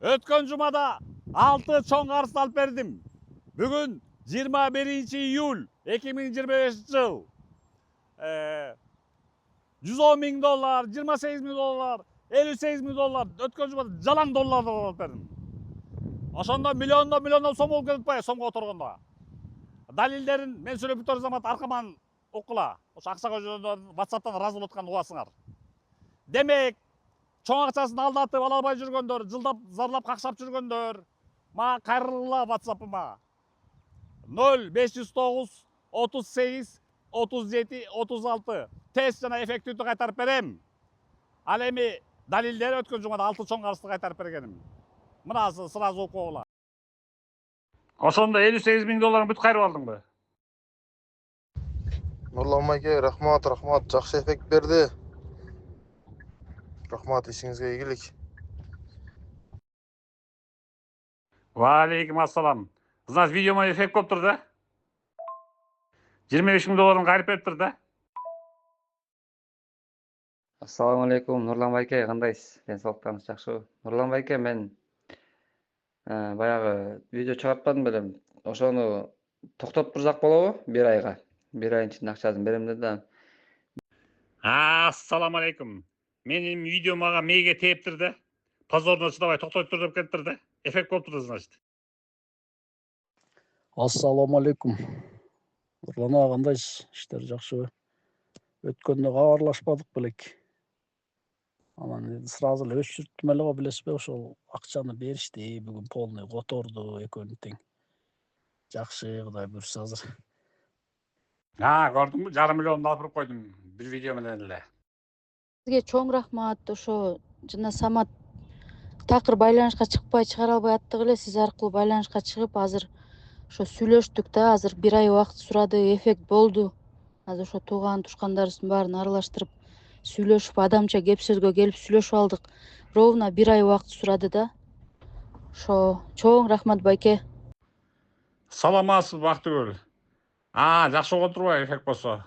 Өткөн жумада 6 чоң карызды алып бердим. Бүгүн 21 июль 2025 жыл. 110 000 доллар, 28 000 доллар, 58 000 доллар. Өткөн жумада жалаң долларды алып бердим. Ошондо миллиондон сом болуп кетип атпайбы сомго отургондо. Далилдерин мен сүйлөп бүтөр замат аркаман укула. Ошо акча көзөдөн WhatsApp'тан ыраазы болуп атканды угасыңар. Демек, чоң акчасын алдатып ала албай жүргөндөр, жылдап зарлап какшап жүргөндөр, мага кайрылгыла WhatsApp'ыма 0509 38 37 36 тест жана эффективдүү кайтарып берем. Ал эми далилдери өткөн жумада 6 чоң карызды кайтарып бергеним. Мына сразу окугула. Ошондо 58 000 долларың бүт кайрып алдыңбы? Нурлан байке, рахмат, жакшы эффект берди. Рахмат, ишиңизге ийгилик. Валейкум ассалам. Значит, видеома эффект болуп тур да? 25 000 долларың кайрып бериптир да? Assalamu alaikum Nurlan байке, кандайсыз? Денсаулыктарыңыз жакшыбы? Нурлан байке, мен баягы видео чыгарткан белем. Ошону токтотуп турсак болобу? 1 айга. 1 айдын ичинде акчасын берем да. Ассаламу алейкум. Менин видео мага мээге тээптир да. Позорно чыдабай токтотуп тур деп кетиптир да. Эффект болуп тур, значит. Ассаламу алейкум. Нурлан ага, кандайсыз? Иштер жакшыбы? Өткөндө кабарлашпадык белек. Анан сразу эле өчүрттүм эле го, билесизби? Ошол акчаны беришти, бүгүн полный которду, экөөнү тең. Жакшы, Кудай буйрса азыр. Көрдүңбү? 1,5 миллионду алып туруп койдум бир видео менен эле. Сизге чоң рахмат. Ошо жана Самат такыр байланышка чыкпай чыгара албай аттык эле, сиз аркылуу байланышка чыгып, азыр ошо сүйлөштүк да. Азыр 1 ай убакыт сурады, эффект болду. Азыр ошо тууган тушкандарыбыздын баарын аралаштырып сүйлөшүп, адамча кеп сөзгө келип сүйлөшүп алдык. Ровно 1 ай убакыт сурады да. Ошо чоң рахмат байке. Саламатсыз Бактыгүл. Жакшы болуп турбайбы эффект болсо?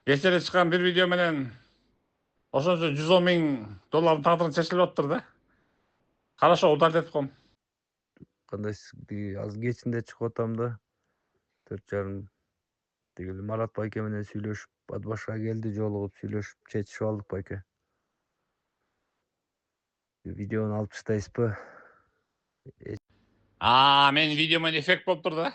Кечээ чыккан бир видео менен ошончо 110 000 доллардын тагдырын чечилип атыптыр да. Хорошо, удалить этип коем. Кандайсыз? Азыр кечинде чыгып атам да. 4,5 тигил Марат байке менен сүйлөшүп, Атбашка келди, жолугуп сүйлөшүп, чечишип алдык байке. Видеону алып таштайсызбы? Менин видео менен эффект болуп тур да.